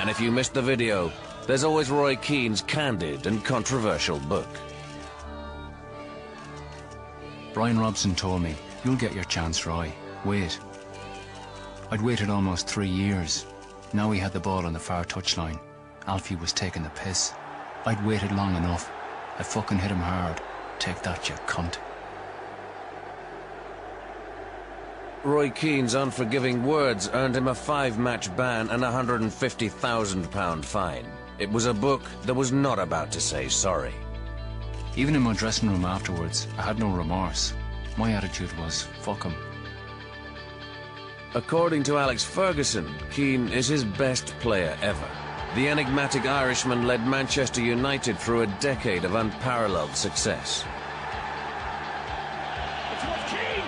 And if you missed the video, there's always Roy Keane's candid and controversial book. Brian Robson told me, "You'll get your chance, Roy. Wait." I'd waited almost 3 years. Now he had the ball on the far touchline. Alfie was taking the piss. I'd waited long enough. I fucking hit him hard. Take that, you cunt. Roy Keane's unforgiving words earned him a 5-match ban and a £150,000 fine. It was a book that was not about to say sorry. Even in my dressing room afterwards, I had no remorse. My attitude was, fuck him. According to Alex Ferguson, Keane is his best player ever. The enigmatic Irishman led Manchester United through a decade of unparalleled success. It was Keane!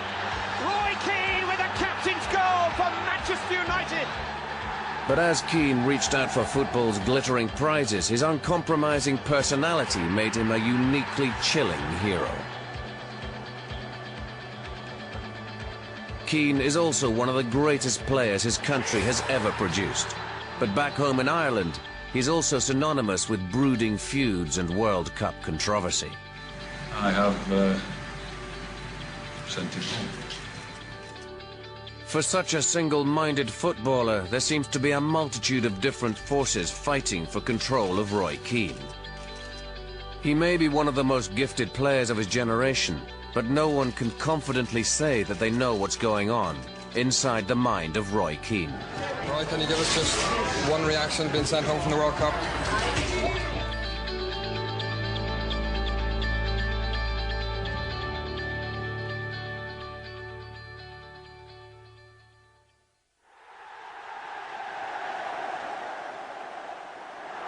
Roy Keane with a captain's goal for Manchester United! But as Keane reached out for football's glittering prizes, his uncompromising personality made him a uniquely chilling hero. Keane is also one of the greatest players his country has ever produced. But back home in Ireland, he's also synonymous with brooding feuds and World Cup controversy. I have sent him home. For such a single-minded footballer, there seems to be a multitude of different forces fighting for control of Roy Keane. He may be one of the most gifted players of his generation, but no one can confidently say that they know what's going on inside the mind of Roy Keane. Roy, can you give us just one reaction being sent home from the World Cup?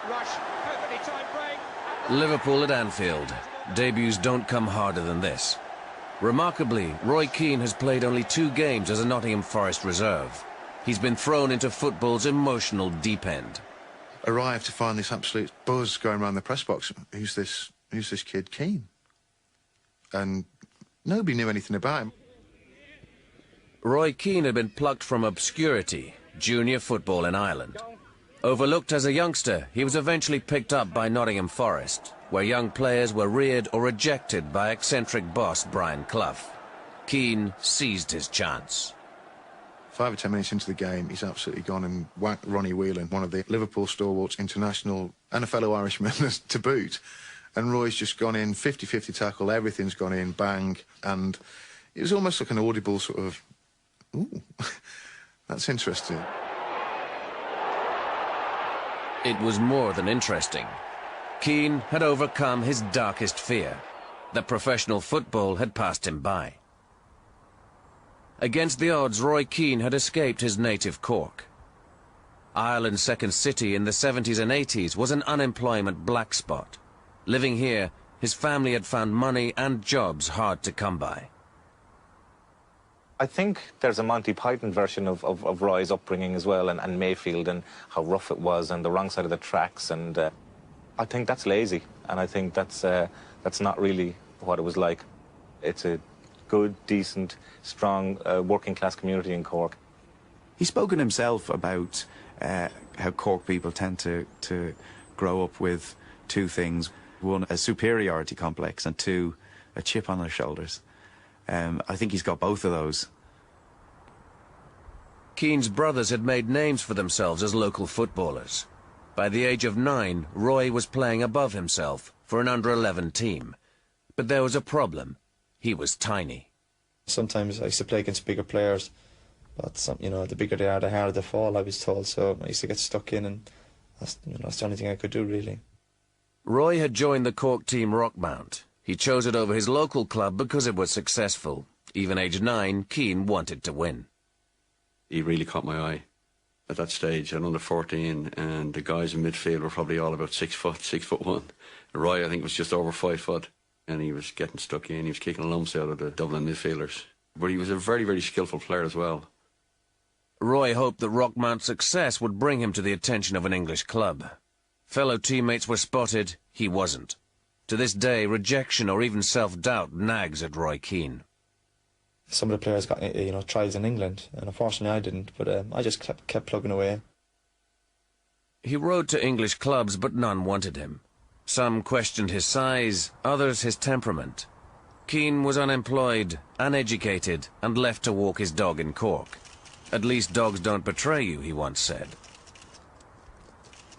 Rush, perfectly timed break. Liverpool at Anfield. Debuts don't come harder than this. Remarkably, Roy Keane has played only 2 games as a Nottingham Forest reserve. He's been thrown into football's emotional deep end. Arrived to find this absolute buzz going around the press box. Who's this kid Keane? And nobody knew anything about him. Roy Keane had been plucked from obscurity, junior football in Ireland. Overlooked as a youngster, he was eventually picked up by Nottingham Forest, where young players were reared or rejected by eccentric boss Brian Clough. Keane seized his chance. 5 or 10 minutes into the game, he's absolutely gone and whacked Ronnie Whelan, one of the Liverpool stalwarts, international, and a fellow Irishman to boot. And Roy's just gone in, 50-50 tackle, everything's gone in, bang. And it was almost like an audible sort of, ooh, that's interesting. It was more than interesting. Keane had overcome his darkest fear, that professional football had passed him by. Against the odds, Roy Keane had escaped his native Cork. Ireland's second city in the 70s and 80s was an unemployment black spot. Living here, his family had found money and jobs hard to come by. I think there's a Monty Python version of Roy's upbringing as well, and Mayfield, and how rough it was, and the wrong side of the tracks, and I think that's lazy, and I think that's not really what it was like. It's a good, decent, strong, working-class community in Cork. He's spoken himself about how Cork people tend to grow up with 2 things. 1, a superiority complex, and 2, a chip on their shoulders. I think he's got both of those. Keane's brothers had made names for themselves as local footballers. By the age of 9, Roy was playing above himself for an under-11 team. But there was a problem. He was tiny. Sometimes I used to play against bigger players, but you know, the bigger they are, the harder they fall, I was told. So I used to get stuck in, and that's the only thing I could do, really. Roy had joined the Cork team Rockmount. He chose it over his local club because it was successful. Even aged 9, Keane wanted to win. He really caught my eye at that stage, at under 14, and the guys in midfield were probably all about 6 foot, 6'1". Roy, I think, was just over 5 foot, and he was getting stuck in. He was kicking lumps out of the Dublin midfielders. But he was a very, very skillful player as well. Roy hoped that Rockmount's success would bring him to the attention of an English club. Fellow teammates were spotted, he wasn't. To this day, rejection or even self-doubt nags at Roy Keane. Some of the players got, you know, tries in England, and unfortunately I didn't, but I just kept plugging away. He rode to English clubs, but none wanted him. Some questioned his size, others his temperament. Keane was unemployed, uneducated, and left to walk his dog in Cork. At least dogs don't betray you, he once said.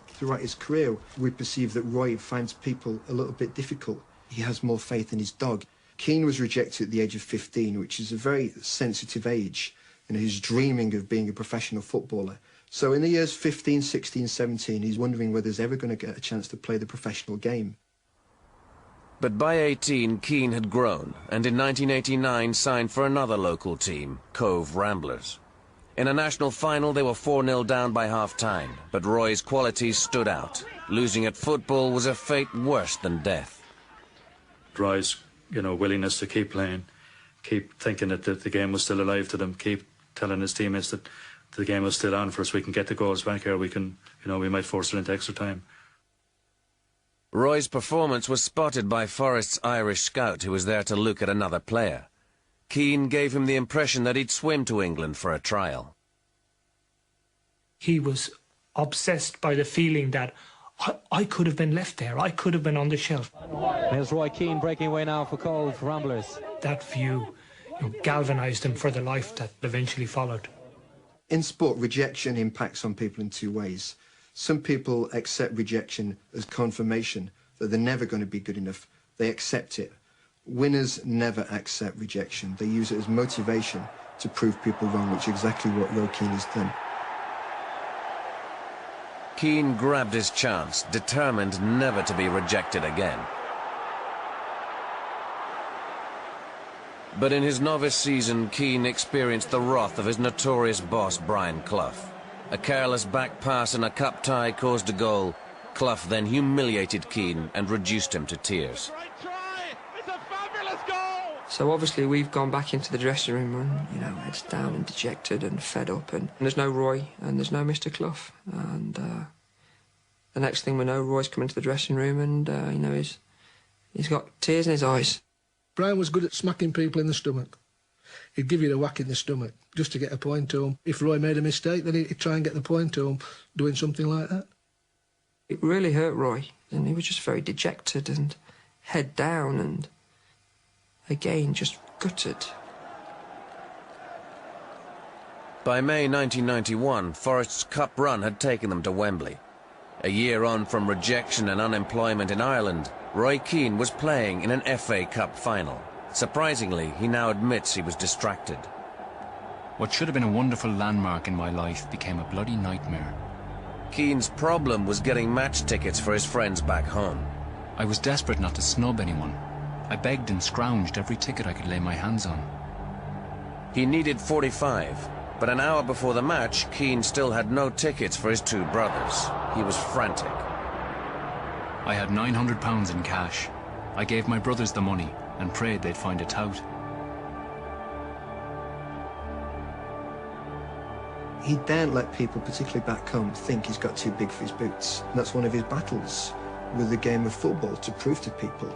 Throughout his career, we perceive that Roy finds people a little bit difficult. He has more faith in his dog. Keane was rejected at the age of 15, which is a very sensitive age, and he's dreaming of being a professional footballer. So in the years 15, 16, 17, he's wondering whether he's ever going to get a chance to play the professional game. But by 18, Keane had grown, and in 1989 signed for another local team, Cove Ramblers. In a national final, they were 4-0 down by half-time, but Roy's qualities stood out. Losing at football was a fate worse than death. Roy's, willingness to keep playing, keep thinking that the game was still alive to them, keep telling his teammates that the game was still on for us, we can get the goals back here, we can, we might force it into extra time. Roy's performance was spotted by Forest's Irish scout, who was there to look at another player. Keane gave him the impression that he'd swim to England for a trial. He was obsessed by the feeling that I could have been left there, I could have been on the shelf. There's Roy Keane breaking away now for Cove Ramblers. That view galvanised him for the life that eventually followed. In sport, rejection impacts on people in two ways. Some people accept rejection as confirmation that they're never going to be good enough. They accept it. Winners never accept rejection. They use it as motivation to prove people wrong, which is exactly what Roy Keane has done. Keane grabbed his chance, determined never to be rejected again. But in his novice season, Keane experienced the wrath of his notorious boss, Brian Clough. A careless back pass and a cup tie caused a goal. Clough then humiliated Keane and reduced him to tears. So obviously we've gone back into the dressing room and, heads down and dejected and fed up. And there's no Roy and there's no Mr. Clough. And the next thing we know, Roy's come into the dressing room and, he's got tears in his eyes. Brian was good at smacking people in the stomach. He'd give you a whack in the stomach just to get a point to him. If Roy made a mistake, then he'd try and get the point to him, doing something like that. It really hurt Roy, and he was just very dejected and head down and, again, just gutted. By May 1991, Forest's cup run had taken them to Wembley. A year on from rejection and unemployment in Ireland, Roy Keane was playing in an FA Cup final. Surprisingly, he now admits he was distracted. What should have been a wonderful landmark in my life became a bloody nightmare. Keane's problem was getting match tickets for his friends back home. I was desperate not to snub anyone. I begged and scrounged every ticket I could lay my hands on. He needed 45, but an hour before the match, Keane still had no tickets for his two brothers. He was frantic. I had £900 in cash. I gave my brothers the money and prayed they'd find a tout. He daren't let people, particularly back home, think he's got too big for his boots. And that's one of his battles with the game of football, to prove to people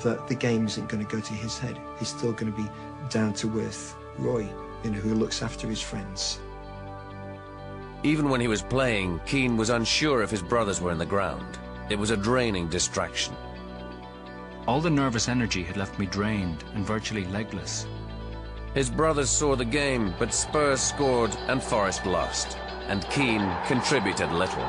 that the game isn't going to go to his head. He's still going to be down-to-earth Roy, who looks after his friends. Even when he was playing, Keane was unsure if his brothers were in the ground. It was a draining distraction. All the nervous energy had left me drained and virtually legless. His brothers saw the game, but Spurs scored and Forest lost, and Keane contributed little.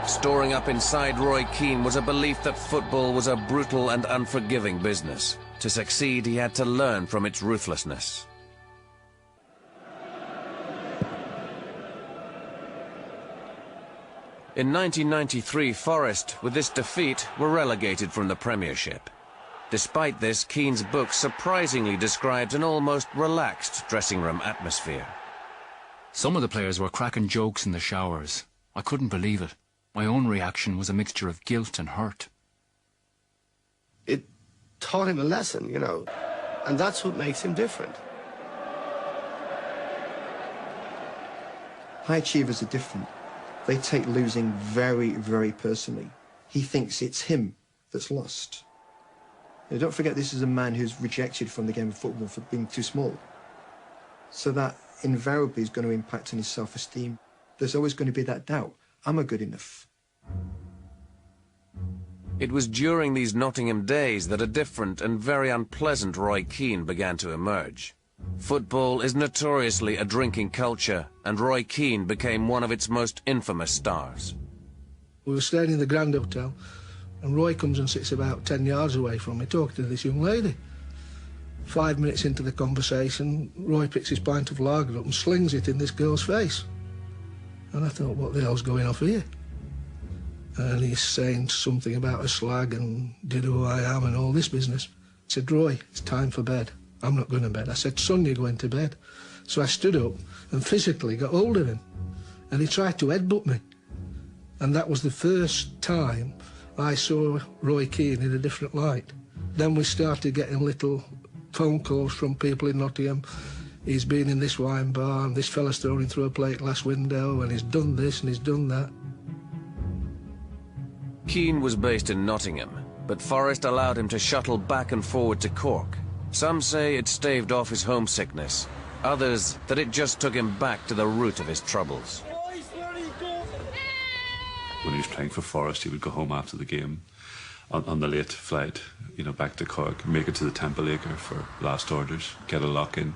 Storing up inside Roy Keane was a belief that football was a brutal and unforgiving business. To succeed, he had to learn from its ruthlessness. In 1993, Forest, with this defeat, were relegated from the Premiership. Despite this, Keane's book surprisingly describes an almost relaxed dressing room atmosphere. Some of the players were cracking jokes in the showers. I couldn't believe it. My own reaction was a mixture of guilt and hurt. It taught him a lesson, and that's what makes him different. High achievers are different. They take losing very, very personally. He thinks it's him that's lost. Don't forget, this is a man who's rejected from the game of football for being too small. So that invariably is going to impact on his self-esteem. there's always going to be that doubt. Am I good enough? It was during these Nottingham days that a different and very unpleasant Roy Keane began to emerge. Football is notoriously a drinking culture, and Roy Keane became one of its most infamous stars. We were staying in the Grand Hotel, and Roy comes and sits about 10 yards away from me, talking to this young lady. 5 minutes into the conversation, Roy picks his pint of lager up and slings it in this girl's face. And I thought, what the hell's going off here? And he's saying something about a slag and did who I am and all this business. I said, Roy, it's time for bed. I'm not going to bed. I said, son, you're going to bed. So I stood up and physically got hold of him. And he tried to headbutt me. And that was the first time I saw Roy Keane in a different light. Then we started getting little phone calls from people in Nottingham. He's been in this wine bar, and this fella's thrown him through a plate glass window, and he's done this and he's done that. Keane was based in Nottingham, but Forest allowed him to shuttle back and forward to Cork. Some say it staved off his homesickness, others that it just took him back to the root of his troubles. When he was playing for Forest, he would go home after the game on the late flight, back to Cork, make it to the Temple Acre for last orders, get a lock-in,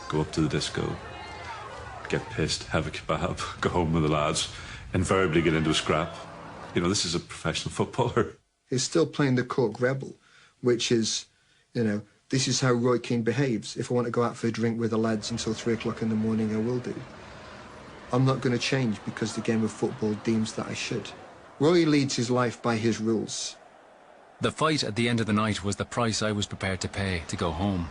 go up to the disco, get pissed, have a kebab, go home with the lads, invariably get into a scrap. This is a professional footballer. He's still playing the Cork Rebel, which is, this is how Roy Keane behaves. If I want to go out for a drink with the lads until 3 o'clock in the morning, I will do. I'm not going to change because the game of football deems that I should. Roy leads his life by his rules. The fight at the end of the night was the price I was prepared to pay to go home.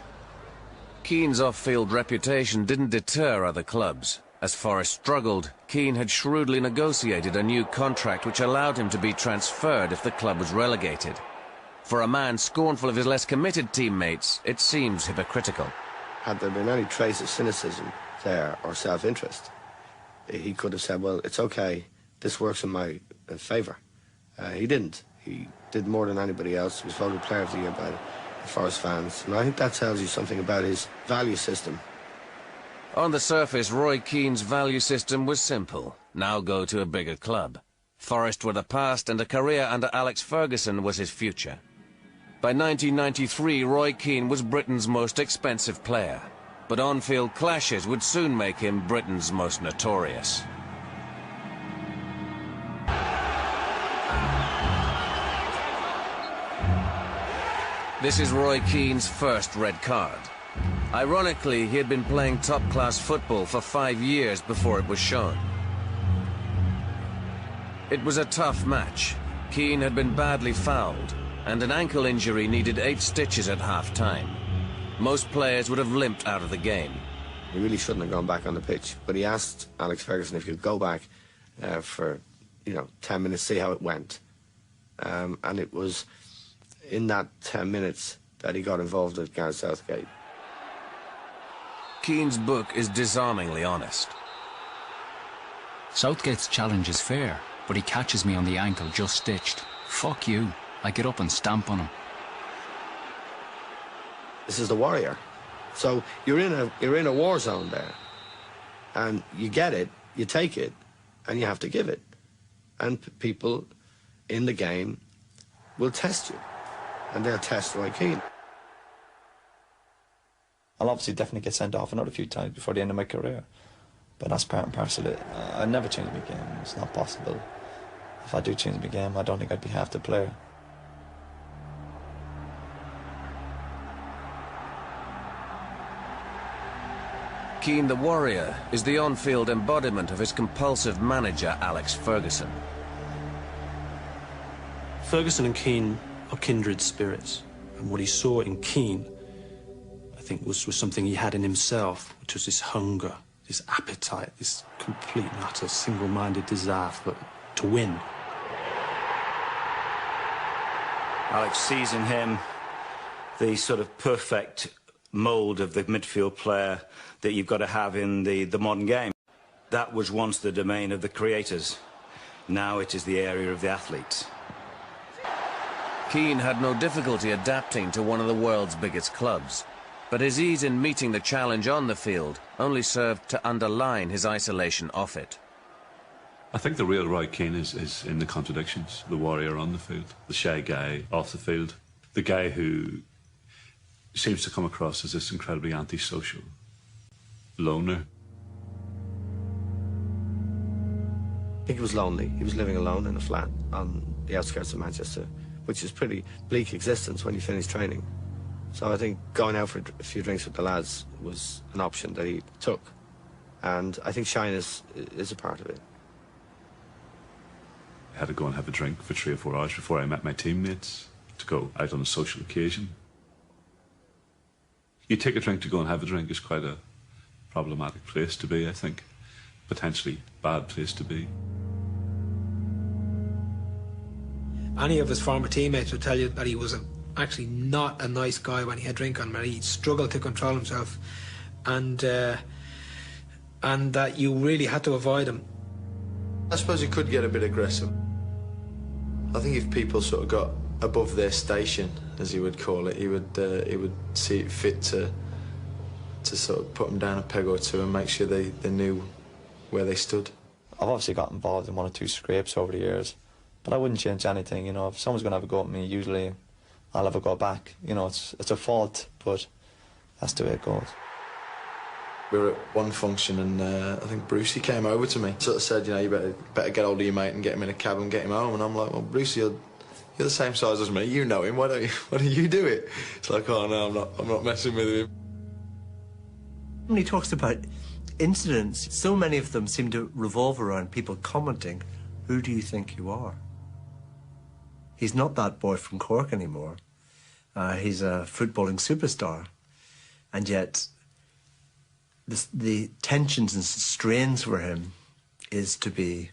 Keane's off-field reputation didn't deter other clubs. As Forest struggled, Keane had shrewdly negotiated a new contract which allowed him to be transferred if the club was relegated. For a man scornful of his less committed teammates, it seems hypocritical. Had there been any trace of cynicism there or self-interest, he could have said, well, it's okay, this works in my favour. He didn't. He did more than anybody else. He was voted Player of the Year by the Forest fans. And I think that tells you something about his value system. On the surface, Roy Keane's value system was simple. Now go to a bigger club. Forest were the past, and a career under Alex Ferguson was his future. By 1993, Roy Keane was Britain's most expensive player. But on-field clashes would soon make him Britain's most notorious. This is Roy Keane's first red card. Ironically, he had been playing top-class football for 5 years before it was shown. It was a tough match. Keane had been badly fouled, and an ankle injury needed 8 stitches at half-time. Most players would have limped out of the game. He really shouldn't have gone back on the pitch, but he asked Alex Ferguson if he could go back for, 10 minutes, see how it went. And it was in that 10 minutes that he got involved with Gareth Southgate. Keane's book is disarmingly honest. Southgate's challenge is fair, but he catches me on the ankle just stitched. Fuck you. I get up and stamp on him. This is the warrior. So you're in a war zone there. And you get it, you take it, and you have to give it. And people in the game will test you. And they'll test Roy Keane. I'll obviously definitely get sent off another few times before the end of my career. But that's part and parcel of it. I'd never change my game. It's not possible. If I do change my game, I don't think I'd be half the player. Keane the Warrior is the on-field embodiment of his compulsive manager, Alex Ferguson. Ferguson and Keane are kindred spirits. And what he saw in Keane, I think, was something he had in himself, which was this hunger, this appetite, this complete and utter single-minded desire to win. Alex sees in him the sort of perfect mould of the midfield player that you've got to have in the modern game. That was once the domain of the creators. Now it is the area of the athletes. Keane had no difficulty adapting to one of the world's biggest clubs, but his ease in meeting the challenge on the field only served to underline his isolation off it. I think the real Roy Keane is in the contradictions. The warrior on the field, the shy guy off the field, the guy who seems to come across as this incredibly antisocial loner. I think he was lonely. He was living alone in a flat on the outskirts of Manchester, which is pretty bleak existence when you finish training. So I think going out for a few drinks with the lads was an option that he took. And I think shyness is a part of it. I had to go and have a drink for 3 or 4 hours before I met my teammates to go out on a social occasion. You take a drink to go and have a drink is quite a problematic place to be, I think. Potentially bad place to be. Any of his former teammates would tell you that he was actually not a nice guy when he had drink on him. He struggled to control himself, and that you really had to avoid him. I suppose he could get a bit aggressive. I think if people sort of got above their station, as he would call it, he would see it fit to sort of put them down a peg or two and make sure they knew where they stood. I've obviously got involved in 1 or 2 scrapes over the years, but I wouldn't change anything. You know, if someone's going to have a go at me, usually I'll have a go back. You know, it's a fault, but that's the way it goes. We were at one function and I think Brucey came over to me, sort of said, you know, you better get hold of your mate and get him in a cab and get him home. And I'm like, well, Brucey, you're the same size as me. You know him. Why don't you do it? It's like, oh no, I'm not messing with him. When he talks about incidents, so many of them seem to revolve around people commenting, "Who do you think you are?" He's not that boy from Cork anymore. He's a footballing superstar, and yet the tensions and strains for him is to be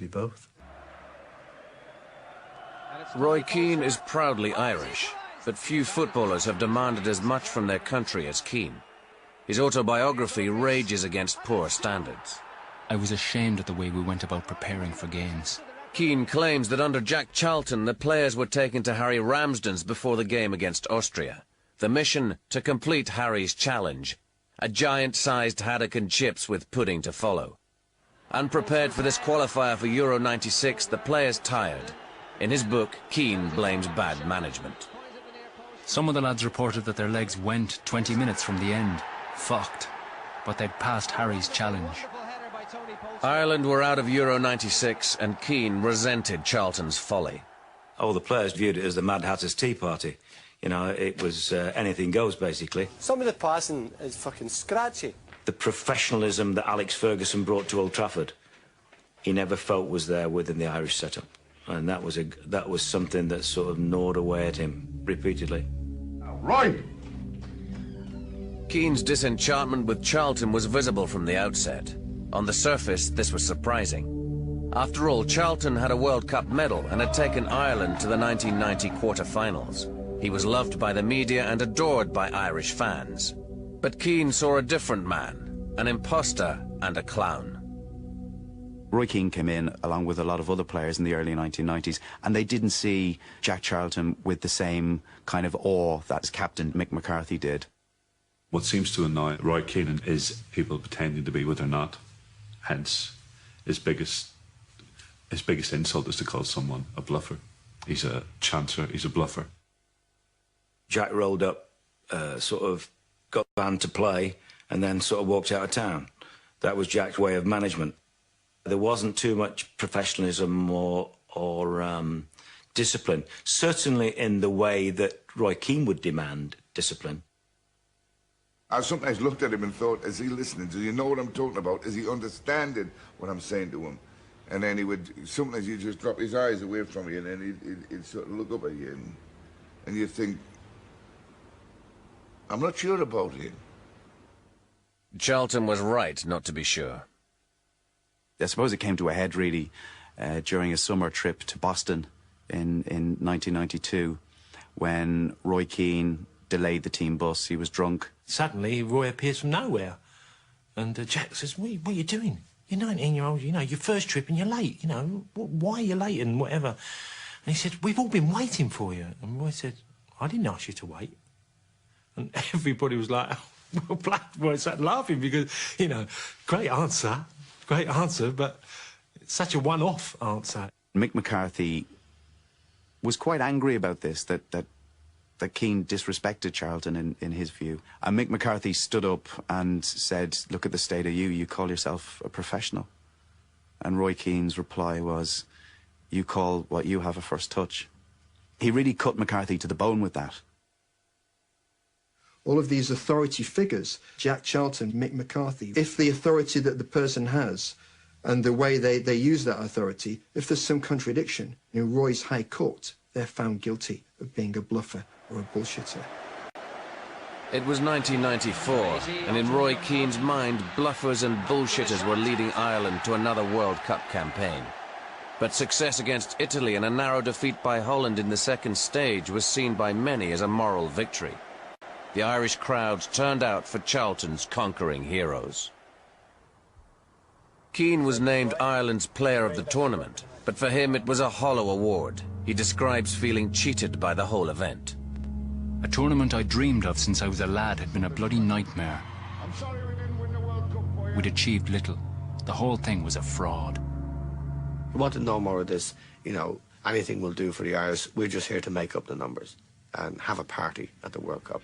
both. Roy Keane is proudly Irish, but few footballers have demanded as much from their country as Keane. His autobiography rages against poor standards. I was ashamed at the way we went about preparing for games. Keane claims that under Jack Charlton, the players were taken to Harry Ramsden's before the game against Austria. The mission to complete Harry's challenge, a giant-sized haddock and chips with pudding to follow. Unprepared for this qualifier for Euro 96, the players tired. In his book, Keane blames bad management. Some of the lads reported that their legs went 20 minutes from the end. Fucked. But they'd passed Harry's challenge. Ireland were out of Euro 96 and Keane resented Charlton's folly. Oh, the players viewed it as the Mad Hatter's Tea Party. You know, it was anything goes, basically. Some of the passing is fucking scratchy. The professionalism that Alex Ferguson brought to Old Trafford, he never felt was there within the Irish setup. And that was something that sort of gnawed away at him repeatedly. Right! Keane's disenchantment with Charlton was visible from the outset. On the surface, this was surprising. After all, Charlton had a World Cup medal and had taken Ireland to the 1990 quarter-finals. He was loved by the media and adored by Irish fans. But Keane saw a different man, an imposter and a clown. Roy Keane came in along with a lot of other players in the early 1990s, and they didn't see Jack Charlton with the same kind of awe that Captain Mick McCarthy did. What seems to annoy Roy Keane is people pretending to be what they're not. Hence, his biggest insult is to call someone a bluffer. He's a chancer, he's a bluffer. Jack rolled up, sort of got the band to play, and then sort of walked out of town. That was Jack's way of management. There wasn't too much professionalism or discipline, certainly in the way that Roy Keane would demand discipline. I sometimes looked at him and thought, is he listening? Does he know what I'm talking about? Is he understanding what I'm saying to him? And then he would, sometimes he'd just drop his eyes away from you and then he'd sort of look up at you and you'd think, I'm not sure about him. Charlton was right not to be sure. I suppose it came to a head, really, during a summer trip to Boston in 1992, when Roy Keane delayed the team bus. He was drunk. Suddenly, Roy appears from nowhere. And Jack says, what are you doing? You're 19-year-old, you know, your first trip and you're late, you know. Why are you late and whatever? And he said, we've all been waiting for you. And Roy said, I didn't ask you to wait. And everybody was like, well, Black Roy started laughing because, you know, great answer, but such a one-off answer. Mick McCarthy was quite angry about this, that Keane disrespected Charlton in his view. And Mick McCarthy stood up and said, look at the state of you call yourself a professional. And Roy Keane's reply was, you call what you have a first touch. He really cut McCarthy to the bone with that. All of these authority figures, Jack Charlton, Mick McCarthy, if the authority that the person has and the way they use that authority, if there's some contradiction, in Roy's High Court, they're found guilty of being a bluffer or a bullshitter. It was 1994, and in Roy Keane's mind, bluffers and bullshitters were leading Ireland to another World Cup campaign. But success against Italy and a narrow defeat by Holland in the second stage was seen by many as a moral victory. The Irish crowds turned out for Charlton's conquering heroes. Keane was named Ireland's player of the tournament, but for him it was a hollow award. He describes feeling cheated by the whole event. A tournament I dreamed of since I was a lad had been a bloody nightmare. We'd achieved little. The whole thing was a fraud. We want to know more of this, you know, anything we'll do for the Irish. We're just here to make up the numbers and have a party at the World Cup.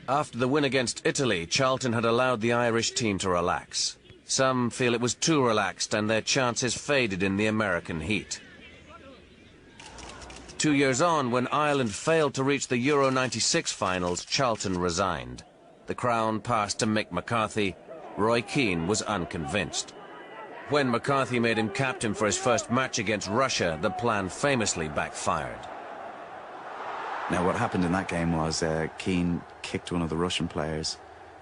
After the win against Italy, Charlton had allowed the Irish team to relax. Some feel it was too relaxed and their chances faded in the American heat. 2 years on, when Ireland failed to reach the Euro '96 finals, Charlton resigned. The crown passed to Mick McCarthy. Roy Keane was unconvinced. When McCarthy made him captain for his first match against Russia, the plan famously backfired. Now, what happened in that game was Keane kicked one of the Russian players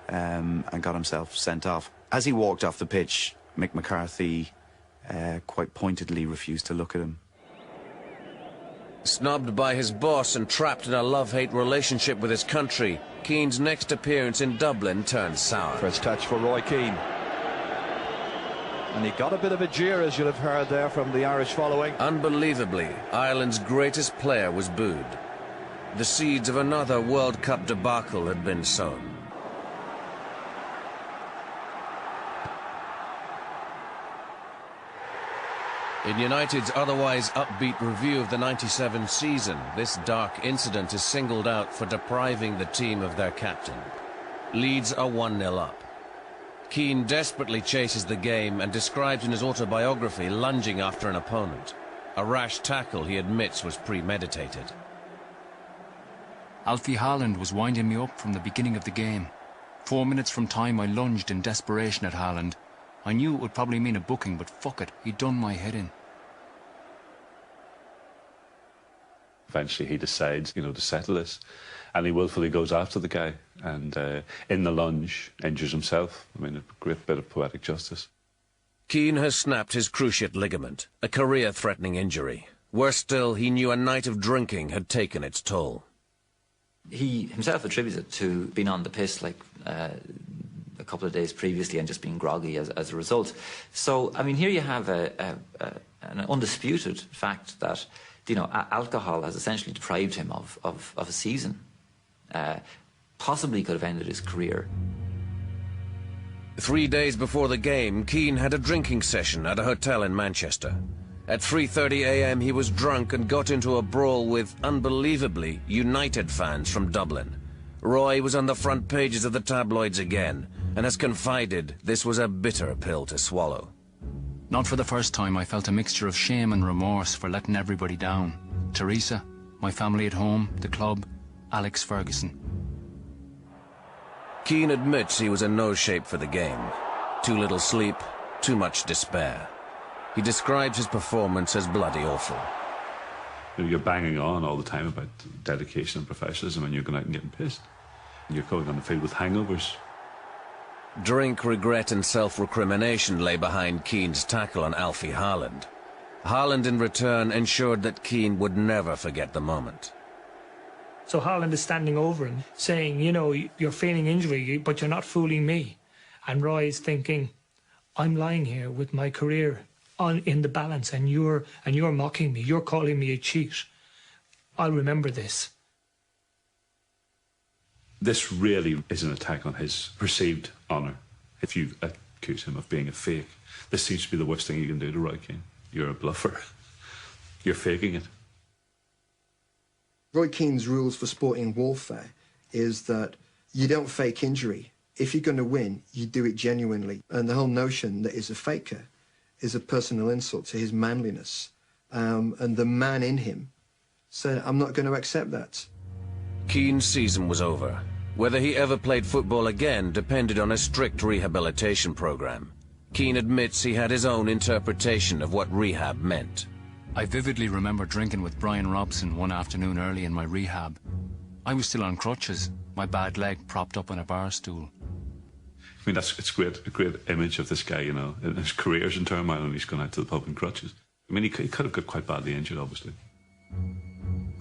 and got himself sent off. As he walked off the pitch, Mick McCarthy quite pointedly refused to look at him. Snubbed by his boss and trapped in a love-hate relationship with his country, Keane's next appearance in Dublin turned sour. First touch for Roy Keane. And he got a bit of a jeer, as you'll have heard there, from the Irish following. Unbelievably, Ireland's greatest player was booed. The seeds of another World Cup debacle had been sown. In United's otherwise upbeat review of the '97 season, this dark incident is singled out for depriving the team of their captain. Leeds are 1-0 up. Keane desperately chases the game and describes in his autobiography lunging after an opponent. A rash tackle he admits was premeditated. Alfie Haaland was winding me up from the beginning of the game. 4 minutes from time I lunged in desperation at Haaland. I knew it would probably mean a booking, but fuck it, he'd done my head in. Eventually he decides, you know, to settle this, and he willfully goes after the guy, and in the lunge injures himself. I mean, a great bit of poetic justice. Keane has snapped his cruciate ligament, a career-threatening injury. Worse still, he knew a night of drinking had taken its toll. He himself attributes it to being on the piss like a couple of days previously and just being groggy as a result. So, I mean, here you have an undisputed fact that, you know, alcohol has essentially deprived him of a season. Possibly could have ended his career. 3 days before the game, Keane had a drinking session at a hotel in Manchester. At 3:30 a.m. he was drunk and got into a brawl with, unbelievably, United fans from Dublin. Roy was on the front pages of the tabloids again, and has confided this was a bitter pill to swallow. Not for the first time, I felt a mixture of shame and remorse for letting everybody down. Teresa, my family at home, the club, Alex Ferguson. Keane admits he was in no shape for the game. Too little sleep, too much despair. He describes his performance as bloody awful. You know, you're banging on all the time about dedication and professionalism, and you're going out and getting pissed. You're going on the field with hangovers. Drink, regret and self-recrimination lay behind Keane's tackle on Alfie Haaland. Haaland in return ensured that Keane would never forget the moment. So Haaland is standing over him saying, you know, you're feigning injury, but you're not fooling me. And Roy is thinking, I'm lying here with my career in the balance, and you're mocking me. You're calling me a cheat. I'll remember this. This really is an attack on his perceived honour. If you accuse him of being a fake. This seems to be the worst thing you can do to Roy Keane. You're a bluffer. You're faking it. Roy Keane's rules for sporting warfare is that you don't fake injury. If you're going to win, you do it genuinely. And the whole notion that he's a faker is a personal insult to his manliness. And the man in him said, I'm not going to accept that. Keane's season was over. Whether he ever played football again depended on a strict rehabilitation program. Keane admits he had his own interpretation of what rehab meant. I vividly remember drinking with Brian Robson one afternoon early in my rehab. I was still on crutches, my bad leg propped up on a bar stool. I mean, it's a great image of this guy, you know. His career's in turmoil and he's gone out to the pub in crutches. I mean, he could have got quite badly injured, obviously.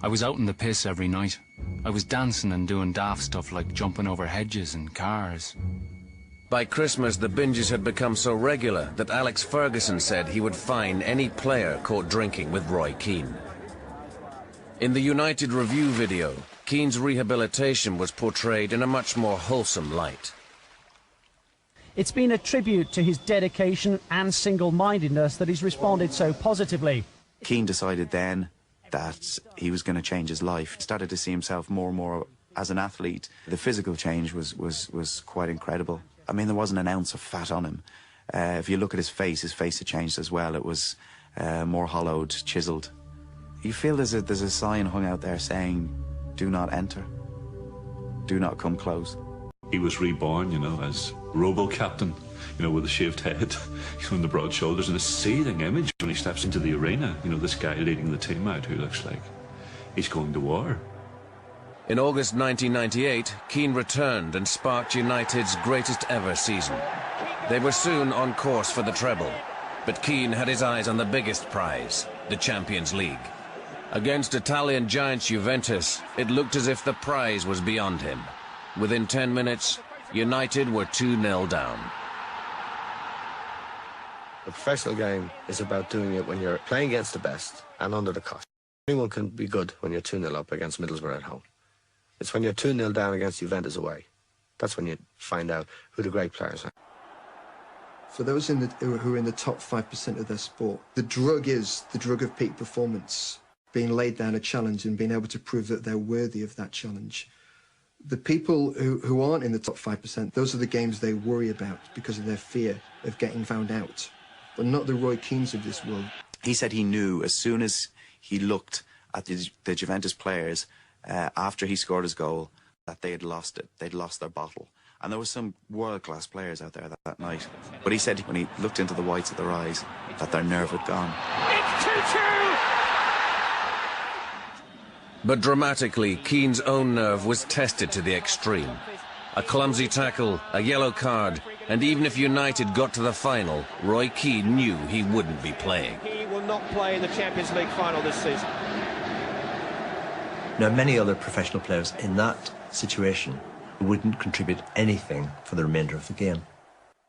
I was out in the piss every night. I was dancing and doing daft stuff like jumping over hedges and cars. By Christmas, the binges had become so regular that Alex Ferguson said he would fine any player caught drinking with Roy Keane. In the United Review video, Keane's rehabilitation was portrayed in a much more wholesome light. It's been a tribute to his dedication and single-mindedness that he's responded so positively. Keane decided then that he was going to change his life. He started to see himself more and more as an athlete. The physical change was quite incredible. I mean, there wasn't an ounce of fat on him. If you look at his face had changed as well. It was more hollowed, chiselled. You feel there's a sign hung out there saying, do not enter, do not come close. He was reborn, you know, as Robo-Captain, you know, with a shaved head, you know, and the broad shoulders, and a seething image when he steps into the arena. You know, this guy leading the team out who looks like he's going to war. In August 1998, Keane returned and sparked United's greatest ever season. They were soon on course for the treble, but Keane had his eyes on the biggest prize, the Champions League. Against Italian giants Juventus, it looked as if the prize was beyond him. Within 10 minutes, United were 2-0 down. The professional game is about doing it when you're playing against the best and under the cost. Anyone can be good when you're 2-0 up against Middlesbrough at home. It's when you're 2-0 down against Juventus away. That's when you find out who the great players are. For those who are in the top 5% of their sport, the drug is the drug of peak performance, being laid down a challenge and being able to prove that they're worthy of that challenge. The people who aren't in the top 5%, those are the games they worry about because of their fear of getting found out, but not the Roy Keanes of this world. He said he knew as soon as he looked at the Juventus players after he scored his goal that they had lost it. They'd lost their bottle. And there were some world-class players out there that night. But he said when he looked into the whites of their eyes that their nerve had gone. It's 2-2! But dramatically, Keane's own nerve was tested to the extreme. A clumsy tackle, a yellow card, and even if United got to the final, Roy Keane knew he wouldn't be playing. He will not play in the Champions League final this season. Now, many other professional players in that situation wouldn't contribute anything for the remainder of the game.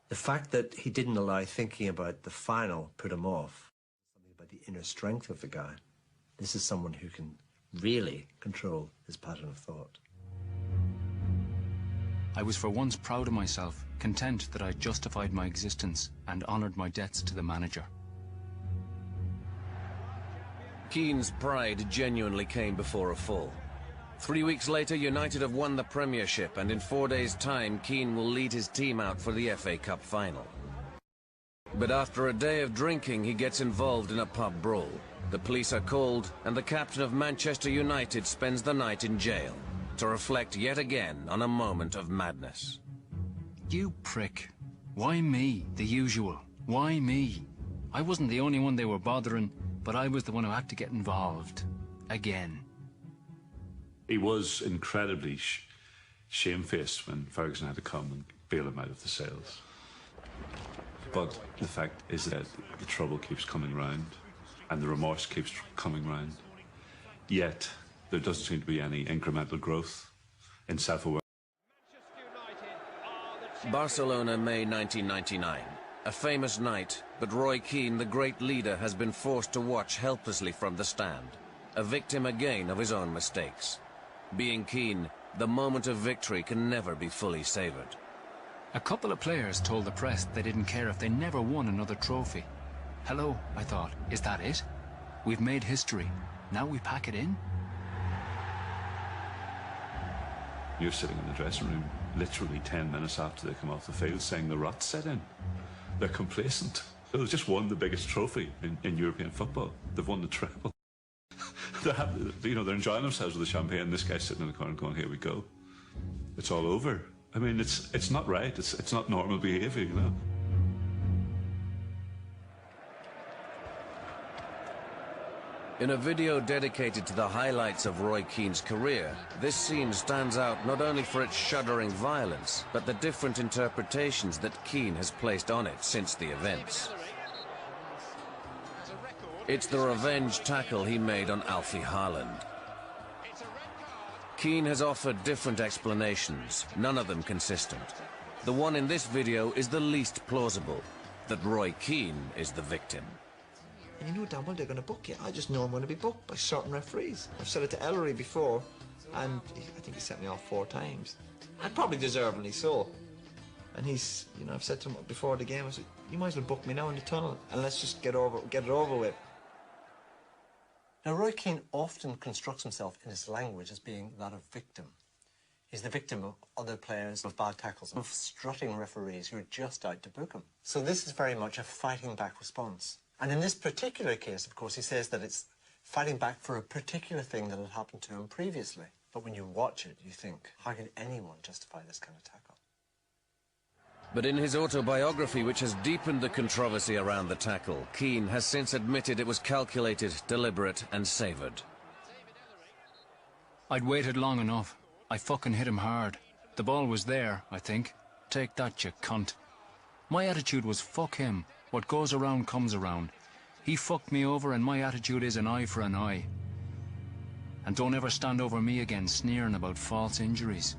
The fact that he didn't allow thinking about the final put him off. Something about the inner strength of the guy. This is someone who can really control his pattern of thought. I was for once proud of myself, content that I'd justified my existence and honoured my debts to the manager. Keane's pride genuinely came before a fall. 3 weeks later, United have won the Premiership, and in 4 days' time, Keane will lead his team out for the FA Cup final. But after a day of drinking, he gets involved in a pub brawl. The police are called, and the captain of Manchester United spends the night in jail to reflect yet again on a moment of madness. You prick. Why me, the usual? Why me? I wasn't the only one they were bothering, but I was the one who had to get involved. Again. He was incredibly shamefaced when Ferguson had to come and bail him out of the cells. But the fact is that the trouble keeps coming round and the remorse keeps coming round. Yet there doesn't seem to be any incremental growth in self-awareness. Barcelona, May 1999. A famous night, but Roy Keane, the great leader, has been forced to watch helplessly from the stand. A victim again of his own mistakes. Being Keane, the moment of victory can never be fully savoured. A couple of players told the press they didn't care if they never won another trophy. Hello, I thought, is that it? We've made history. Now we pack it in? You're sitting in the dressing room literally 10 minutes after they come off the field saying the rot's set in. They're complacent. They've just won the biggest trophy in European football. They've won the treble. They're enjoying themselves with the champagne. This guy's sitting in the corner going, here we go. It's all over. I mean, it's not right. It's not normal behaviour, you know. In a video dedicated to the highlights of Roy Keane's career, this scene stands out not only for its shuddering violence, but the different interpretations that Keane has placed on it since the events. It's the revenge tackle he made on Alfie Haaland. Keane has offered different explanations, none of them consistent. The one in this video is the least plausible, that Roy Keane is the victim. And you know damn well they're going to book you. I just know I'm going to be booked by certain referees. I've said it to Ellery before, and I think he sent me off 4 times. And probably deservedly so. And he's, you know, I've said to him before the game, I said, you might as well book me now in the tunnel, and let's just get it over with. Now, Roy Keane often constructs himself in his language as being that of victim. He's the victim of other players, of bad tackles, of strutting referees who are just out to book him. So this is very much a fighting back response. And in this particular case, of course, he says that it's fighting back for a particular thing that had happened to him previously. But when you watch it, you think, how can anyone justify this kind of tackle? But in his autobiography, which has deepened the controversy around the tackle, Keane has since admitted it was calculated, deliberate and savoured. I'd waited long enough. I fucking hit him hard. The ball was there, I think. Take that, you cunt. My attitude was fuck him. What goes around comes around. He fucked me over and my attitude is an eye for an eye. And don't ever stand over me again sneering about false injuries.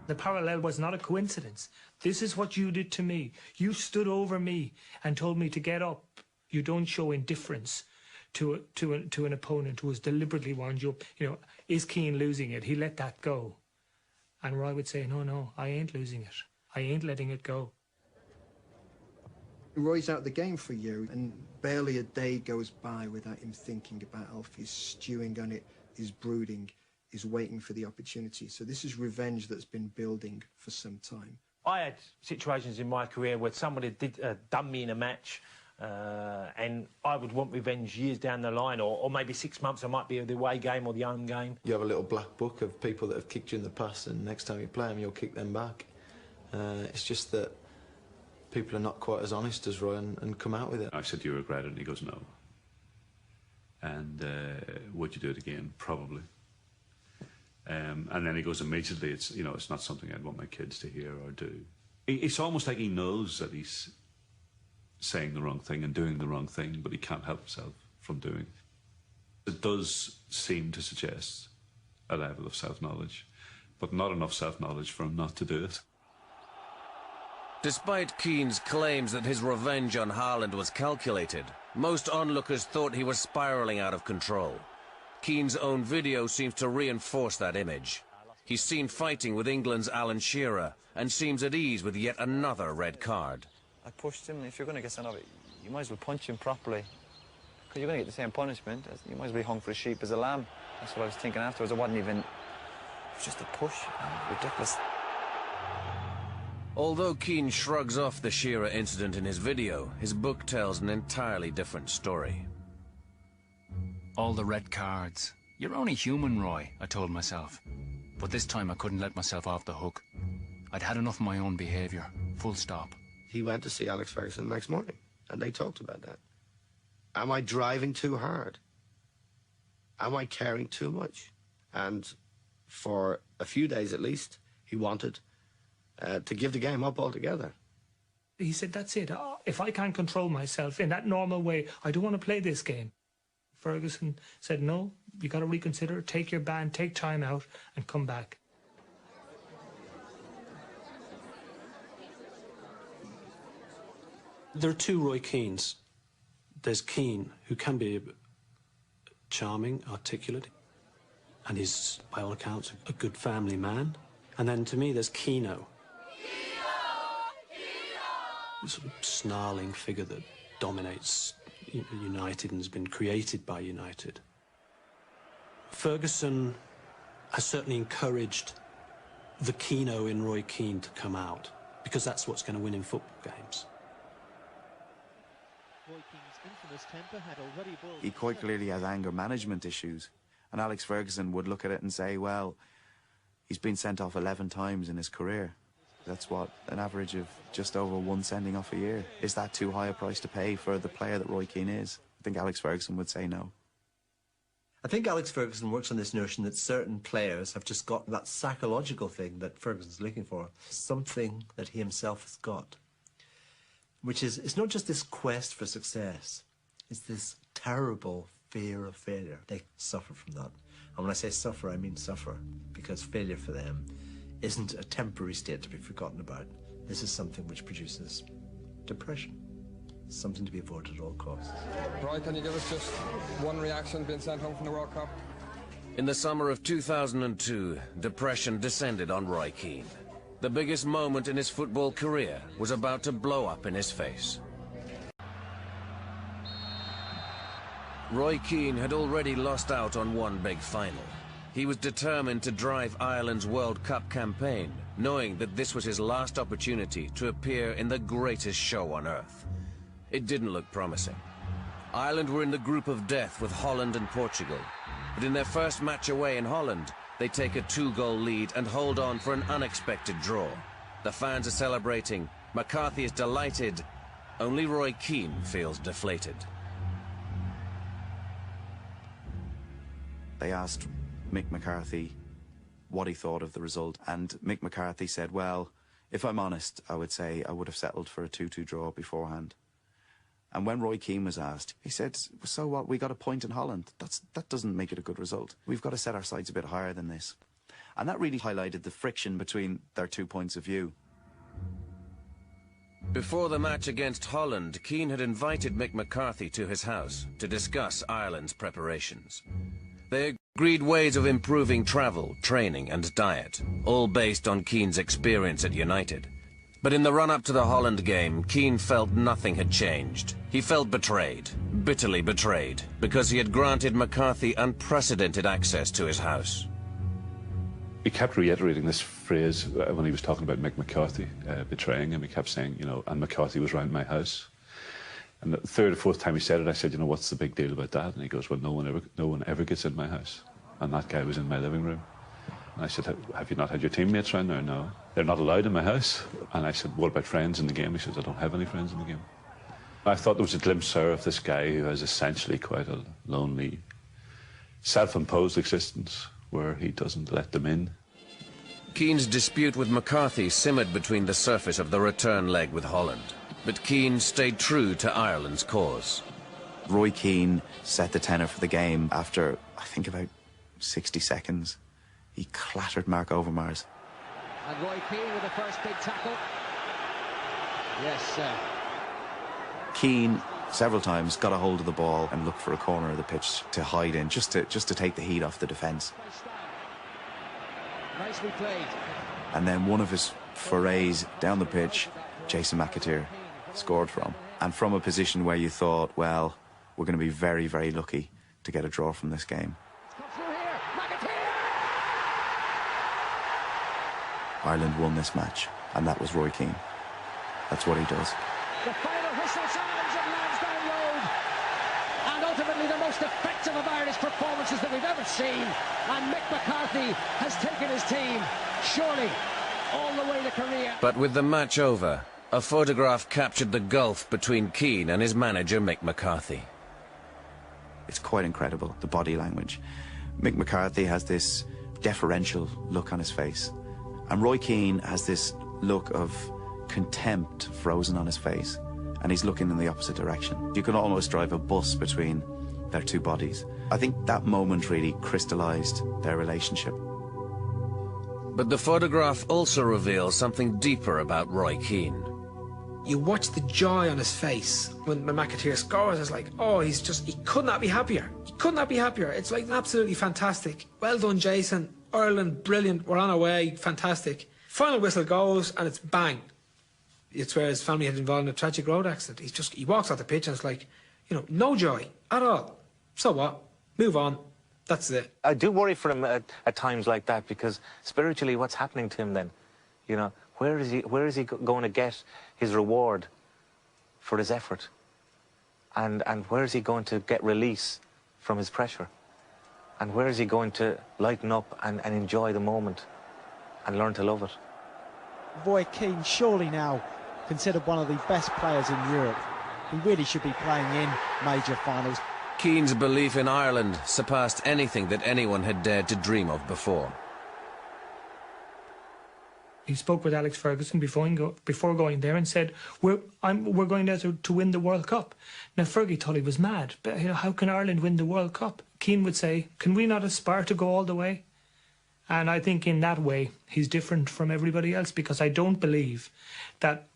The parallel was not a coincidence. This is what you did to me. You stood over me and told me to get up. You don't show indifference to an opponent who has deliberately wound you up. You know, is Keane losing it? He let that go. And Roy would say, no, I ain't losing it. I ain't letting it go. Roy's out of the game for a year, and barely a day goes by without him thinking about Alfie. He's stewing on it, he's brooding, he's waiting for the opportunity. So this is revenge that's been building for some time. I had situations in my career where somebody did done me in a match, and I would want revenge years down the line, or maybe 6 months. I might be the away game or the home game. You have a little black book of people that have kicked you in the past, and next time you play them, you'll kick them back. It's just that people are not quite as honest as Roy and come out with it. I said, do you regret it? And he goes, no. And would you do it again? Probably. And then he goes, immediately, it's not something I'd want my kids to hear or do. It's almost like he knows that he's saying the wrong thing and doing the wrong thing, but he can't help himself from doing it. It does seem to suggest a level of self-knowledge, but not enough self-knowledge for him not to do it. Despite Keane's claims that his revenge on Haaland was calculated, most onlookers thought he was spiralling out of control. Keane's own video seems to reinforce that image. He's seen fighting with England's Alan Shearer and seems at ease with yet another red card. I pushed him. If you're going to get sent off, you might as well punch him properly, because you're going to get the same punishment. You might as well be hung for a sheep as a lamb. That's what I was thinking afterwards. It wasn't even... It was just a push. Ridiculous. Although Keane shrugs off the Shearer incident in his video, his book tells an entirely different story. All the red cards. You're only human, Roy, I told myself. But this time I couldn't let myself off the hook. I'd had enough of my own behaviour. Full stop. He went to see Alex Ferguson the next morning, and they talked about that. Am I driving too hard? Am I caring too much? And for a few days at least, he wanted to give the game up altogether. He said, that's it. If I can't control myself in that normal way, I don't want to play this game. Ferguson said, no, you got to reconsider, take your ban, take time out and come back. There are two Roy Keanes. There's Keane, who can be charming, articulate, and he's, by all accounts, a good family man. And then to me, there's Keano. sort of snarling figure that dominates United and has been created by United. Ferguson has certainly encouraged the Keano in Roy Keane to come out, because that's what's going to win in football games. He quite clearly has anger management issues, and Alex Ferguson would look at it and say, well, he's been sent off 11 times in his career. That's what, an average of just over 1 sending off a year. Is that too high a price to pay for the player that Roy Keane is? I think Alex Ferguson would say no. I think Alex Ferguson works on this notion that certain players have just got that psychological thing that Ferguson's looking for, something that he himself has got, which is, it's not just this quest for success, it's this terrible fear of failure. They suffer from that. And when I say suffer, I mean suffer, because failure for them isn't a temporary state to be forgotten about. This is something which produces depression. Something to be avoided at all costs. Roy, can you give us just one reaction being sent home from the World Cup? In the summer of 2002, depression descended on Roy Keane. The biggest moment in his football career was about to blow up in his face. Roy Keane had already lost out on one big final. He was determined to drive Ireland's World Cup campaign, knowing that this was his last opportunity to appear in the greatest show on earth. It didn't look promising. Ireland were in the group of death with Holland and Portugal. But in their first match away in Holland, they take a 2-goal lead and hold on for an unexpected draw. The fans are celebrating. McCarthy is delighted. Only Roy Keane feels deflated. They asked Mick McCarthy what he thought of the result, and Mick McCarthy said, well, if I'm honest, I would say I would have settled for a 2-2 draw beforehand. And when Roy Keane was asked, he said, so what, we got a point in Holland. That doesn't make it a good result. We've got to set our sights a bit higher than this. And that really highlighted the friction between their 2 points of view. Before the match against Holland, Keane had invited Mick McCarthy to his house to discuss Ireland's preparations. They agreed ways of improving travel, training and diet, all based on Keane's experience at United. But in the run-up to the Holland game, Keane felt nothing had changed. He felt betrayed, bitterly betrayed, because he had granted McCarthy unprecedented access to his house. He kept reiterating this phrase when he was talking about Mick McCarthy betraying him. He kept saying, you know, and McCarthy was round my house. And the third or fourth time he said it, I said, you know, what's the big deal about that? And he goes, well, no one ever gets in my house. And that guy was in my living room. And I said, have you not had your teammates round there? No. They're not allowed in my house. And I said, what about friends in the game? He says, I don't have any friends in the game. I thought there was a glimpse there of this guy who has essentially quite a lonely, self-imposed existence where he doesn't let them in. Keane's dispute with McCarthy simmered between the surface of the return leg with Holland. But Keane stayed true to Ireland's cause. Roy Keane set the tenor for the game after, I think, about 60 seconds. He clattered Mark Overmars. And Roy Keane with the first big tackle. Yes, sir. Keane, several times, got a hold of the ball and looked for a corner of the pitch to hide in, just to take the heat off the defence. Nicely played. And then one of his forays down the pitch, Jason McAteer scored from. And from a position where you thought, well, we're going to be very, very lucky to get a draw from this game. Ireland won this match, and that was Roy Keane. That's what he does. The final whistle sounds at Lansdowne Road, and ultimately the most effective of Irish performances that we've ever seen. And Mick McCarthy has taken his team, surely, all the way to Korea. But with the match over, a photograph captured the gulf between Keane and his manager, Mick McCarthy. It's quite incredible, the body language. Mick McCarthy has this deferential look on his face, and Roy Keane has this look of contempt frozen on his face, and he's looking in the opposite direction. You can almost drive a bus between their two bodies. I think that moment really crystallized their relationship. But the photograph also reveals something deeper about Roy Keane. You watch the joy on his face when McAteer scores. It's like, oh, he could not be happier. He could not be happier. It's like absolutely fantastic. Well done, Jason. Ireland, brilliant. We're on our way. Fantastic. Final whistle goes and it's bang. It's where his family had been involved in a tragic road accident. He walks off the pitch and it's like, you know, no joy at all. So what? Move on. That's it. I do worry for him at times like that, because spiritually, what's happening to him then? You know, where is he going to get his reward for his effort? And where is he going to get release from his pressure? And where is he going to lighten up and enjoy the moment and learn to love it? Roy Keane, surely now considered one of the best players in Europe. He really should be playing in major finals. Keane's belief in Ireland surpassed anything that anyone had dared to dream of before. He spoke with Alex Ferguson before going there and said, we're going there to win the World Cup. Now, Fergie thought he was mad, but you know, how can Ireland win the World Cup? Keane would say, can we not aspire to go all the way? And I think in that way, he's different from everybody else, because I don't believe that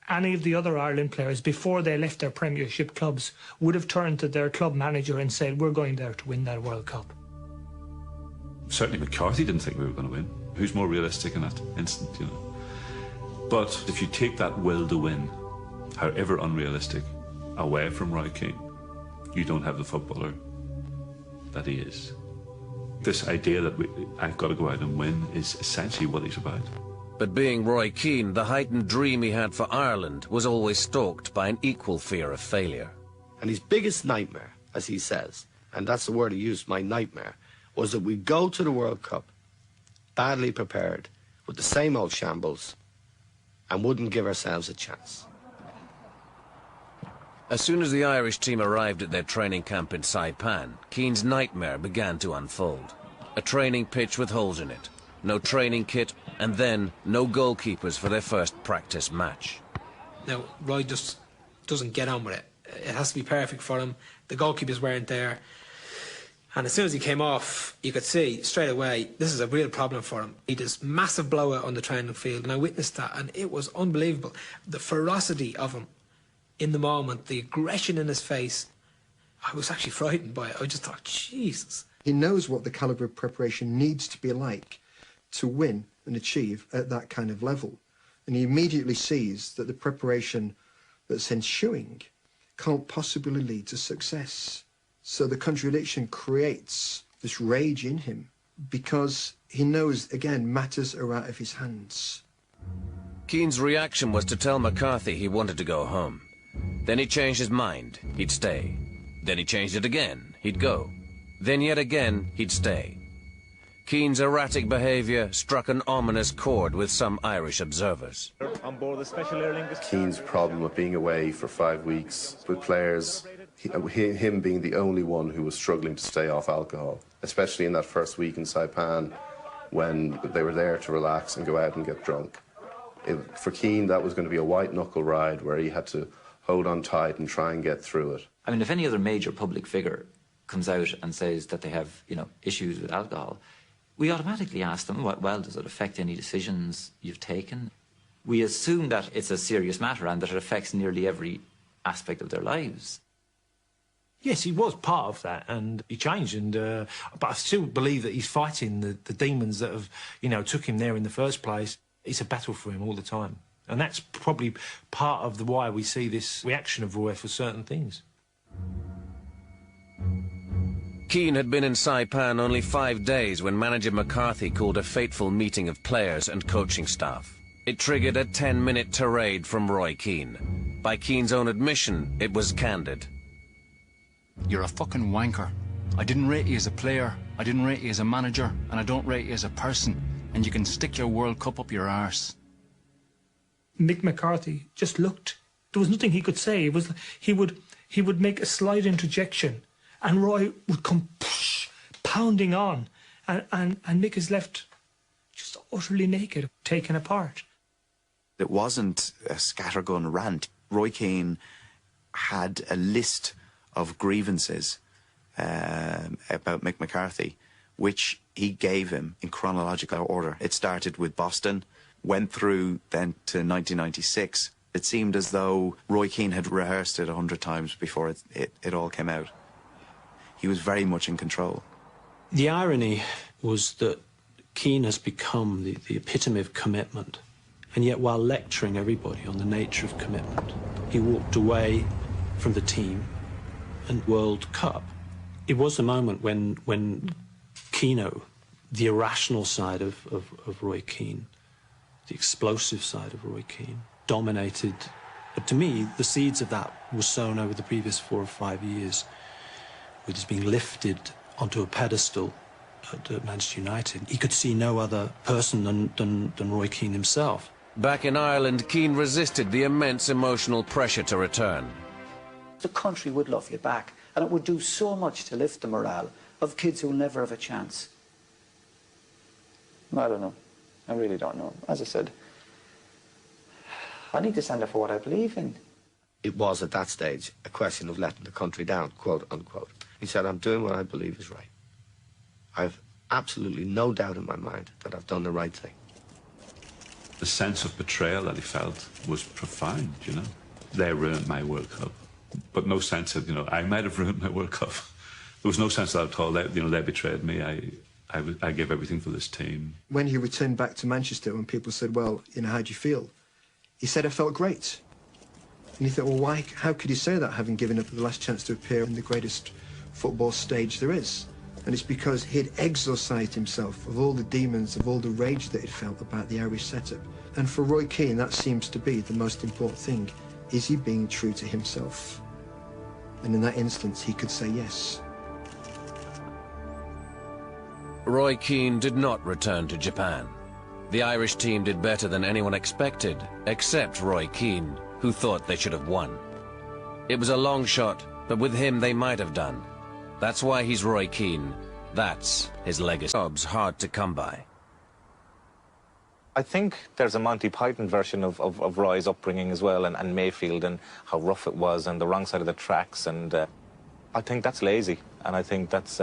any of the other Ireland players, before they left their Premiership clubs, would have turned to their club manager and said, we're going there to win that World Cup. Certainly McCarthy didn't think we were going to win. Who's more realistic in that instant, you know? But if you take that will to win, however unrealistic, away from Roy Keane, you don't have the footballer that he is. This idea that I've got to go out and win is essentially what he's about. But being Roy Keane, the heightened dream he had for Ireland was always stalked by an equal fear of failure. And his biggest nightmare, as he says, and that's the word he used, my nightmare, was that we go to the World Cup badly prepared with the same old shambles and wouldn't give ourselves a chance. As soon as the Irish team arrived at their training camp in Saipan, Keane's nightmare began to unfold. A training pitch with holes in it, no training kit, and then no goalkeepers for their first practice match. Now, Roy just doesn't get on with it. It has to be perfect for him. The goalkeepers weren't there. And as soon as he came off, you could see straight away, this is a real problem for him. He did this massive blowout on the training field, and I witnessed that, and it was unbelievable. The ferocity of him in the moment, the aggression in his face, I was actually frightened by it. I just thought, Jesus. He knows what the calibre of preparation needs to be like to win and achieve at that kind of level. And he immediately sees that the preparation that's ensuing can't possibly lead to success. So the contradiction creates this rage in him because he knows, again, matters are out of his hands. Keane's reaction was to tell McCarthy he wanted to go home. Then he changed his mind, he'd stay. Then he changed it again, he'd go. Then yet again, he'd stay. Keane's erratic behaviour struck an ominous chord with some Irish observers. On board the Special Air Lingus. Keane's problem with being away for 5 weeks with players, him being the only one who was struggling to stay off alcohol, especially in that first week in Saipan when they were there to relax and go out and get drunk. For Keane, that was going to be a white-knuckle ride where he had to hold on tight and try and get through it. I mean, if any other major public figure comes out and says that they have, you know, issues with alcohol, we automatically ask them, well, does it affect any decisions you've taken? We assume that it's a serious matter and that it affects nearly every aspect of their lives. Yes, he was part of that, and he changed. But I still believe that he's fighting the demons that have, you know, took him there in the first place. It's a battle for him all the time, and that's probably part of why we see this reaction of Roy for certain things. Keane had been in Saipan only 5 days when manager McCarthy called a fateful meeting of players and coaching staff. It triggered a 10-minute tirade from Roy Keane. By Keane's own admission, it was candid. You're a fucking wanker. I didn't rate you as a player, I didn't rate you as a manager, and I don't rate you as a person. And you can stick your World Cup up your arse. Mick McCarthy just looked. There was nothing he could say. He would make a slight interjection, and Roy would come pounding on, and Mick is left just utterly naked, taken apart. It wasn't a scattergun rant. Roy Keane had a list of grievances about Mick McCarthy, which he gave him in chronological order. It started with Boston, went through then to 1996. It seemed as though Roy Keane had rehearsed it 100 times before it all came out. He was very much in control. The irony was that Keane has become the epitome of commitment. And yet, while lecturing everybody on the nature of commitment, he walked away from the team and World Cup. It was a moment when Keano, the irrational side of Roy Keane, the explosive side of Roy Keane, dominated. But to me, the seeds of that were sown over the previous 4 or 5 years, with his being lifted onto a pedestal at Manchester United. He could see no other person than Roy Keane himself. Back in Ireland, Keane resisted the immense emotional pressure to return. The country would love you back, and it would do so much to lift the morale of kids who will never have a chance. I don't know. I really don't know. As I said, I need to stand up for what I believe in. It was at that stage a question of letting the country down, quote unquote. He said, I'm doing what I believe is right. I've absolutely no doubt in my mind that I've done the right thing. The sense of betrayal that he felt was profound, you know. They ruined my World Cup. But no sense of, you know, I might have ruined my World Cup. There was no sense that at all. They, you know, they betrayed me. I gave everything for this team. When he returned back to Manchester, when people said, well, you know, how do you feel? He said, I felt great. And you thought, well, why? How could he say that, having given up the last chance to appear in the greatest football stage there is? And it's because he'd exorcised himself of all the demons, of all the rage that he'd felt about the Irish setup. And for Roy Keane, that seems to be the most important thing. Is he being true to himself? And in that instance, he could say yes. Roy Keane did not return to Japan. The Irish team did better than anyone expected, except Roy Keane, who thought they should have won. It was a long shot, but with him they might have done. That's why he's Roy Keane. That's his legacy. Job's hard to come by. I think there's a Monty Python version of Roy's upbringing as well, and Mayfield, and how rough it was, and the wrong side of the tracks, and I think that's lazy, and I think that's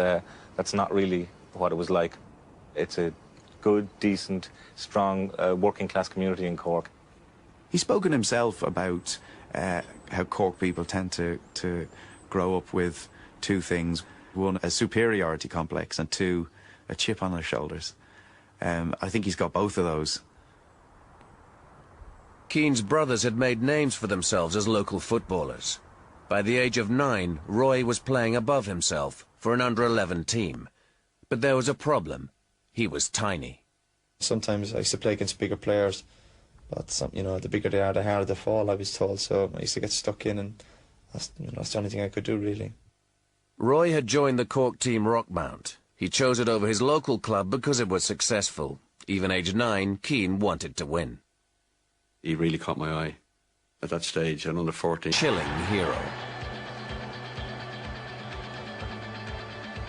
not really what it was like. It's a good, decent, strong, working-class community in Cork. He's spoken himself about how Cork people tend to grow up with two things. One, a superiority complex, and two, a chip on their shoulders. I think he's got both of those. Keane's brothers had made names for themselves as local footballers. By the age of 9, Roy was playing above himself for an under-11 team. But there was a problem. He was tiny. Sometimes I used to play against bigger players, but you know, the bigger they are, the harder they fall, I was told. So I used to get stuck in, and that's the only thing I could do, really. Roy had joined the Cork team Rockmount. He chose it over his local club because it was successful. Even aged 9, Keane wanted to win. He really caught my eye at that stage, at under 14. Chilling hero.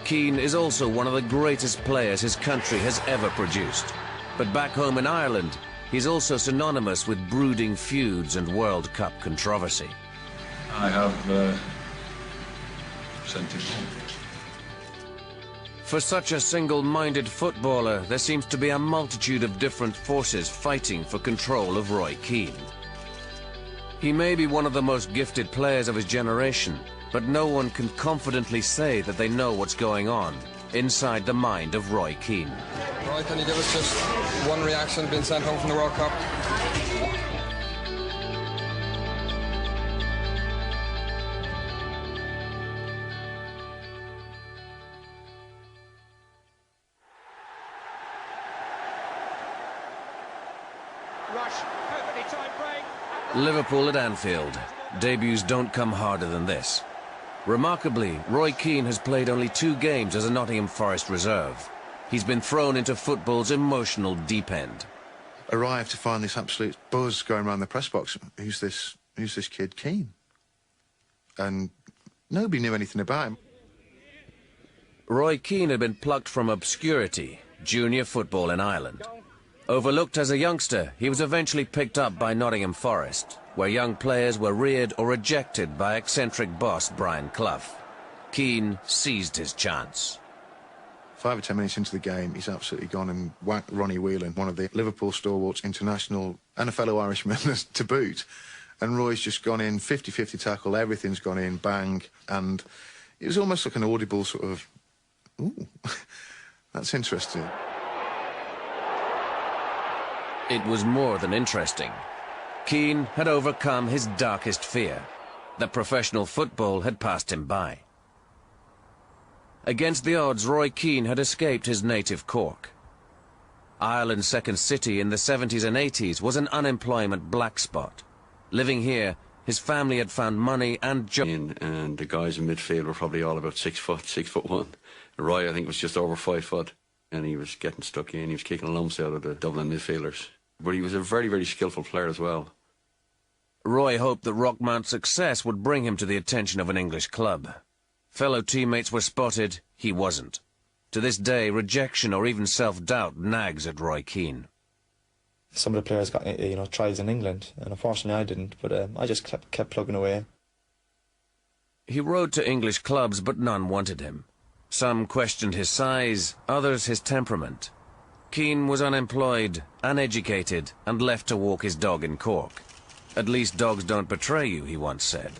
Keane is also one of the greatest players his country has ever produced. But back home in Ireland, he's also synonymous with brooding feuds and World Cup controversy. I have sent him home. For such a single-minded footballer, there seems to be a multitude of different forces fighting for control of Roy Keane. He may be one of the most gifted players of his generation, but no one can confidently say that they know what's going on inside the mind of Roy Keane. Roy, can you give us just one reaction being sent home from the World Cup? Liverpool at Anfield. Debuts don't come harder than this. Remarkably, Roy Keane has played only 2 games as a Nottingham Forest reserve. He's been thrown into football's emotional deep end. Arrived to find this absolute buzz going around the press box. Who's this kid Keane? And nobody knew anything about him. Roy Keane had been plucked from obscurity, junior football in Ireland. Overlooked as a youngster, he was eventually picked up by Nottingham Forest, where young players were reared or rejected by eccentric boss Brian Clough. Keane seized his chance. 5 or 10 minutes into the game, he's absolutely gone and whacked Ronnie Whelan, one of the Liverpool stalwarts, international, and a fellow Irishman to boot. And Roy's just gone in, 50-50 tackle, everything's gone in, bang. And it was almost like an audible sort of, ooh, that's interesting. It was more than interesting. Keane had overcome his darkest fear, that professional football had passed him by. Against the odds, Roy Keane had escaped his native Cork. Ireland's second city in the 70s and 80s was an unemployment black spot. Living here, his family had found money and jobs. And the guys in midfield were probably all about 6 foot, 6'1". Roy, I think, was just over 5 foot, and he was getting stuck in. He was kicking lumps out of the Dublin midfielders. But he was a very, very skillful player as well. Roy hoped that Rockmount's success would bring him to the attention of an English club. Fellow teammates were spotted, he wasn't. To this day, rejection or even self-doubt nags at Roy Keane. Some of the players got, tries in England, and unfortunately I didn't, but I just kept plugging away. He rode to English clubs, but none wanted him. Some questioned his size, others his temperament. Keane was unemployed, uneducated, and left to walk his dog in Cork. At least dogs don't betray you, he once said.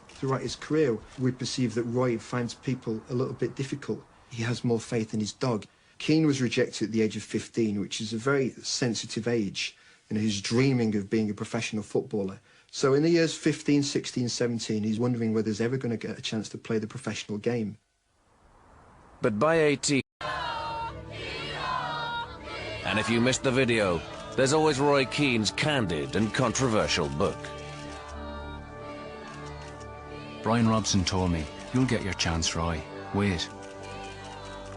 Throughout his career, we perceive that Roy finds people a little bit difficult. He has more faith in his dog. Keane was rejected at the age of 15, which is a very sensitive age, and he's dreaming of being a professional footballer. So in the years 15, 16, 17, he's wondering whether he's ever going to get a chance to play the professional game. But by 18... And if you missed the video, there's always Roy Keane's candid and controversial book. Brian Robson told me, "You'll get your chance, Roy. Wait."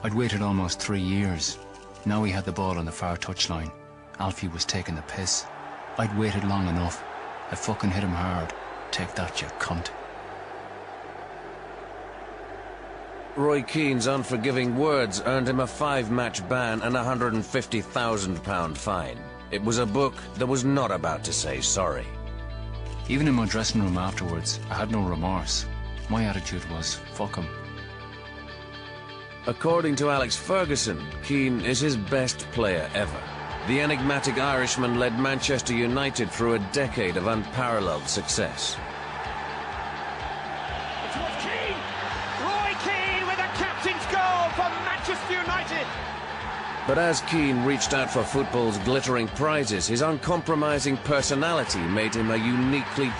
I'd waited almost 3 years. Now he had the ball on the far touchline. Alfie was taking the piss. I'd waited long enough. I fucking hit him hard. Take that, you cunt. Roy Keane's unforgiving words earned him a 5-match ban and a £150,000 fine. It was a book that was not about to say sorry. Even in my dressing room afterwards, I had no remorse. My attitude was, fuck him. According to Alex Ferguson, Keane is his best player ever. The enigmatic Irishman led Manchester United through a decade of unparalleled success. It was Keane! Roy Keane with a captain's goal for Manchester United! But as Keane reached out for football's glittering prizes, his uncompromising personality made him a uniquely